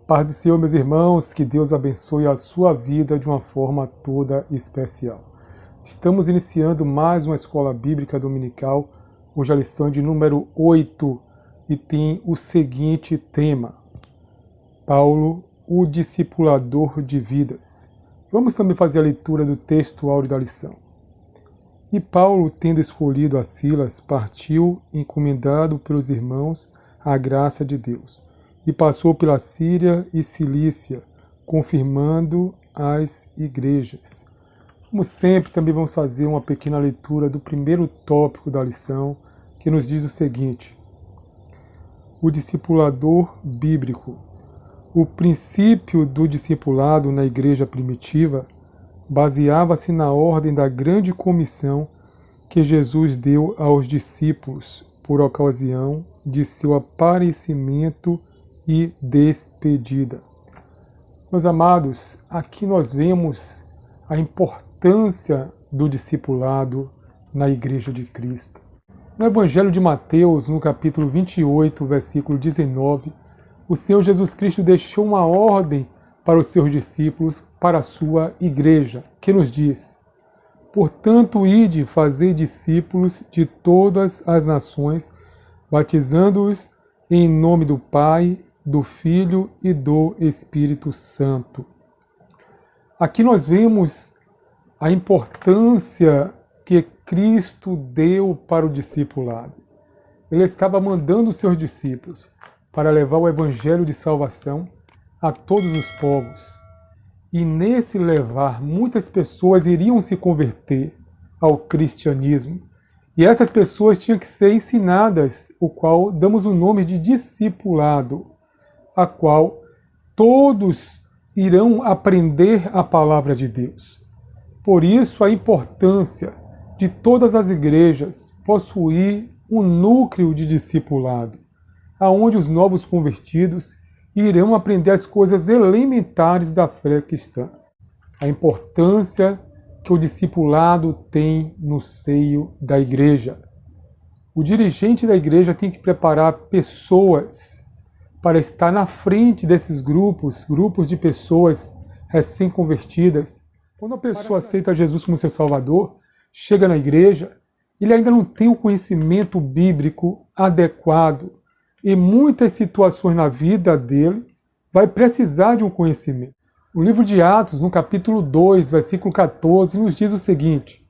Paz do Senhor, meus irmãos, que Deus abençoe a sua vida de uma forma toda especial. Estamos iniciando mais uma escola bíblica dominical, hoje a lição de número 8, e tem o seguinte tema: Paulo, o discipulador de vidas. Vamos também fazer a leitura do texto áureo da lição. E Paulo, tendo escolhido a Silas, partiu, encomendado pelos irmãos à graça de Deus, e passou pela Síria e Cilícia, confirmando as igrejas. Como sempre, também vamos fazer uma pequena leitura do primeiro tópico da lição, que nos diz o seguinte: o discipulador bíblico. O princípio do discipulado na igreja primitiva baseava-se na ordem da grande comissão que Jesus deu aos discípulos por ocasião de seu aparecimento e despedida. Meus amados, aqui nós vemos a importância do discipulado na Igreja de Cristo. No Evangelho de Mateus, no capítulo 28, versículo 19, o Senhor Jesus Cristo deixou uma ordem para os seus discípulos, para a sua igreja, que nos diz: portanto, ide fazer discípulos de todas as nações, batizando-os em nome do Pai, do Filho e do Espírito Santo. Aqui nós vemos a importância que Cristo deu para o discipulado. Ele estava mandando os seus discípulos para levar o evangelho de salvação a todos os povos. E nesse levar, muitas pessoas iriam se converter ao cristianismo. E essas pessoas tinham que ser ensinadas, o qual damos o nome de discipulado, a qual todos irão aprender a palavra de Deus. Por isso, a importância de todas as igrejas possuir um núcleo de discipulado, aonde os novos convertidos irão aprender as coisas elementares da fé cristã. A importância que o discipulado tem no seio da igreja. O dirigente da igreja tem que preparar pessoas para estar na frente desses grupos de pessoas recém-convertidas. Quando a pessoa aceita Jesus como seu Salvador, chega na igreja, ele ainda não tem o conhecimento bíblico adequado. Em muitas situações na vida dele, vai precisar de um conhecimento. O livro de Atos, no capítulo 2, versículo 14, nos diz o seguinte: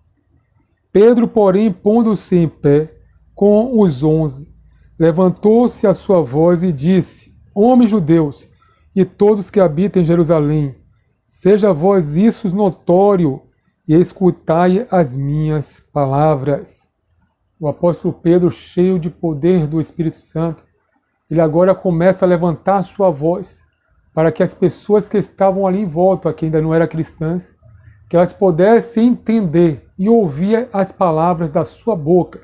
Pedro, porém, pondo-se em pé com os 11, levantou-se a sua voz e disse: homens judeus e todos que habitam em Jerusalém, seja a vós isso notório e escutai as minhas palavras. O apóstolo Pedro, cheio de poder do Espírito Santo, ele agora começa a levantar a sua voz para que as pessoas que estavam ali em volta, que ainda não eram cristãs, que elas pudessem entender e ouvir as palavras da sua boca.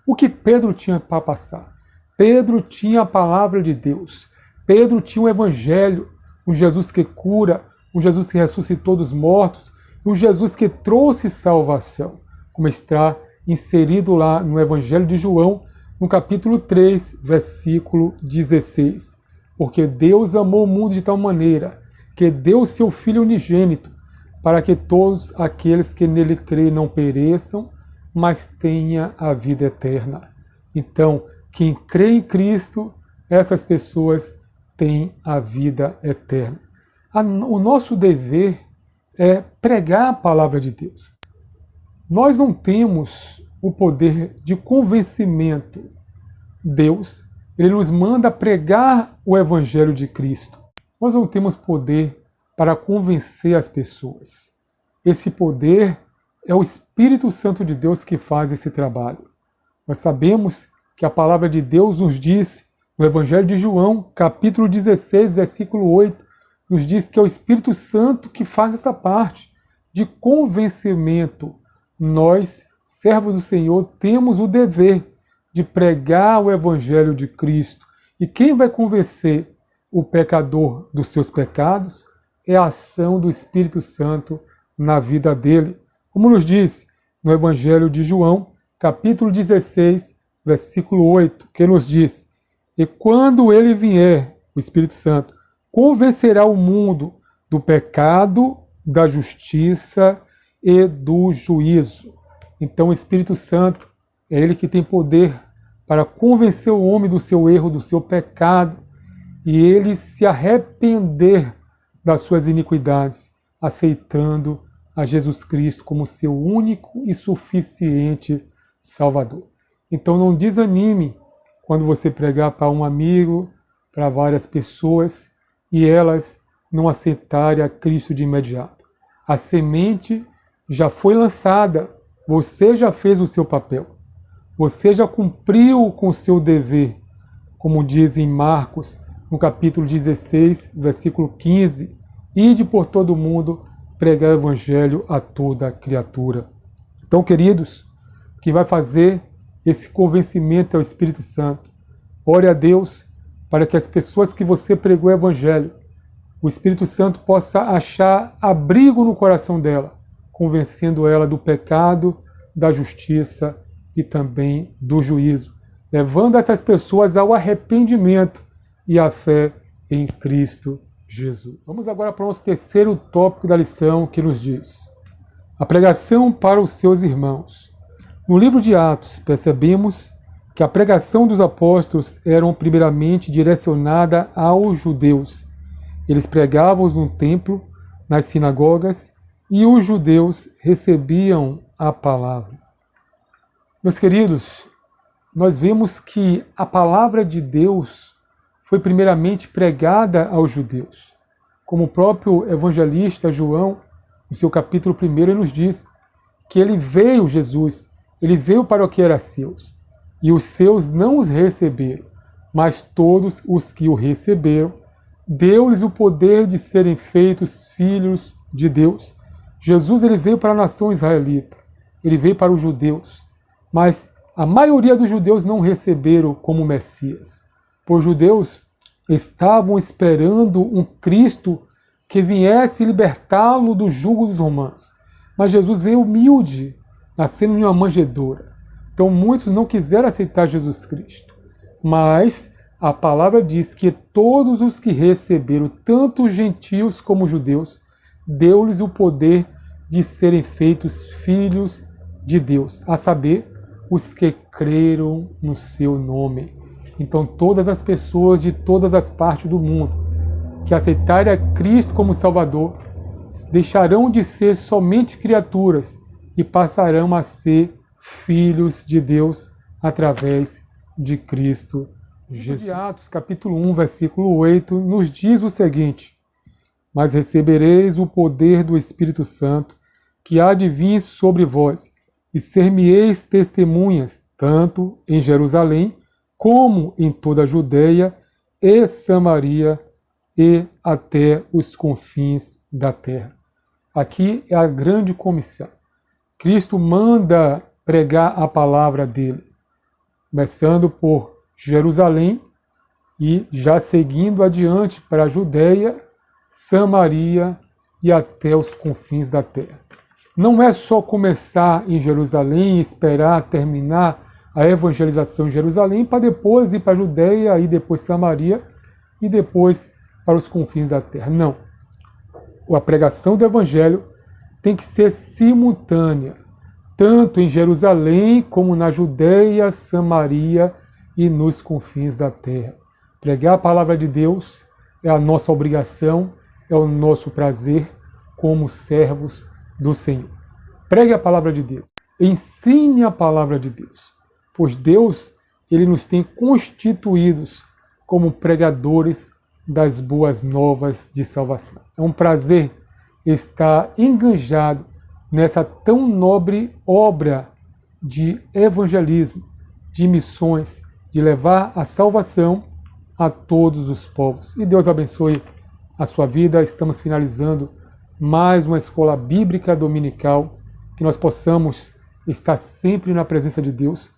O que Pedro tinha para passar? Pedro tinha a palavra de Deus. Pedro tinha o Evangelho, um Jesus que cura, um Jesus que ressuscitou dos mortos, um Jesus que trouxe salvação, como está inserido lá no Evangelho de João, no capítulo 3, versículo 16. Porque Deus amou o mundo de tal maneira que deu o seu Filho unigênito, para que todos aqueles que nele creem não pereçam, mas tenham a vida eterna. Então, quem crê em Cristo, essas pessoas têm a vida eterna. O nosso dever é pregar a palavra de Deus. Nós não temos o poder de convencimento. Deus, ele nos manda pregar o Evangelho de Cristo. Nós não temos poder para convencer as pessoas. Esse poder é o Espírito Santo de Deus que faz esse trabalho. Nós sabemos que a palavra de Deus nos diz, no Evangelho de João, capítulo 16, versículo 8, nos diz que é o Espírito Santo que faz essa parte de convencimento. Nós, servos do Senhor, temos o dever de pregar o Evangelho de Cristo. E quem vai convencer o pecador dos seus pecados é a ação do Espírito Santo na vida dele. Como nos diz no Evangelho de João, capítulo 16, versículo 8, que nos diz: e quando ele vier, o Espírito Santo, convencerá o mundo do pecado, da justiça e do juízo. Então o Espírito Santo é ele que tem poder para convencer o homem do seu erro, do seu pecado, e ele se arrepender das suas iniquidades, aceitando a Jesus Cristo como seu único e suficiente Salvador. Então não desanime quando você pregar para um amigo, para várias pessoas, e elas não aceitarem a Cristo de imediato. A semente já foi lançada, você já fez o seu papel. Você já cumpriu com o seu dever, como diz em Marcos, no capítulo 16, versículo 15, ide por todo o mundo pregar o evangelho a toda criatura. Então, queridos, quem vai fazer esse convencimento é o Espírito Santo. Ore a Deus para que as pessoas que você pregou o evangelho, o Espírito Santo possa achar abrigo no coração dela, convencendo ela do pecado, da justiça e também do juízo, levando essas pessoas ao arrependimento e à fé em Cristo Jesus. Vamos agora para o nosso terceiro tópico da lição, que nos diz: a pregação para os seus irmãos. No livro de Atos, percebemos que a pregação dos apóstolos era primeiramente direcionada aos judeus. Eles pregavam no templo, nas sinagogas, e os judeus recebiam a palavra. Meus queridos, nós vemos que a palavra de Deus foi primeiramente pregada aos judeus. Como o próprio evangelista João, no seu capítulo 1, ele nos diz que ele veio, Jesus, ele veio para o que era seus, e os seus não os receberam, mas todos os que o receberam, deu-lhes o poder de serem feitos filhos de Deus. Jesus ele veio para a nação israelita, ele veio para os judeus, mas a maioria dos judeus não receberam como Messias. Os judeus estavam esperando um Cristo que viesse libertá-lo do jugo dos romanos. Mas Jesus veio humilde, nascendo em uma manjedoura. Então muitos não quiseram aceitar Jesus Cristo. Mas a palavra diz que todos os que receberam, tanto os gentios como os judeus, deu-lhes o poder de serem feitos filhos de Deus, a saber, os que creram no seu nome. Então todas as pessoas de todas as partes do mundo que aceitarem a Cristo como Salvador deixarão de ser somente criaturas e passarão a ser filhos de Deus através de Cristo Jesus. De Atos, capítulo 1, versículo 8, nos diz o seguinte: mas recebereis o poder do Espírito Santo, que há de vir sobre vós, e ser-me-eis testemunhas, tanto em Jerusalém, como em toda a Judeia e Samaria, e até os confins da terra. Aqui é a grande comissão. Cristo manda pregar a palavra dele, começando por Jerusalém e já seguindo adiante para a Judeia, Samaria e até os confins da terra. Não é só começar em Jerusalém e esperar terminar a evangelização em Jerusalém para depois ir para a Judeia e depois Samaria e depois para os confins da terra. Não. A pregação do evangelho tem que ser simultânea, tanto em Jerusalém como na Judeia, Samaria e nos confins da terra. Pregar a palavra de Deus é a nossa obrigação, é o nosso prazer como servos do Senhor. Pregue a palavra de Deus. Ensine a palavra de Deus. Pois Deus, ele nos tem constituídos como pregadores das boas novas de salvação. É um prazer estar enganjado nessa tão nobre obra de evangelismo, de missões, de levar a salvação a todos os povos. E Deus abençoe a sua vida. Estamos finalizando mais uma escola bíblica dominical, que nós possamos estar sempre na presença de Deus,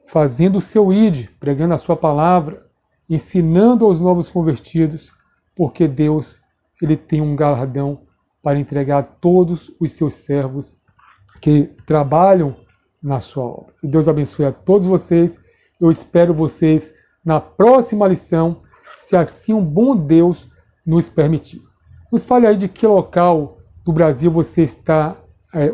fazendo o seu ID, pregando a sua palavra, ensinando aos novos convertidos, porque Deus ele tem um galardão para entregar a todos os seus servos que trabalham na sua obra. E Deus abençoe a todos vocês. Eu espero vocês na próxima lição, se assim um bom Deus nos permitisse. Nos fale aí de que local do Brasil você está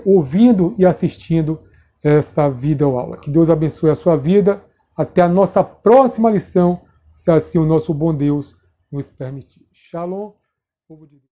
ouvindo e assistindo essa videoaula. Que Deus abençoe a sua vida. Até a nossa próxima lição, se assim o nosso bom Deus nos permitir. Shalom, povo de Deus.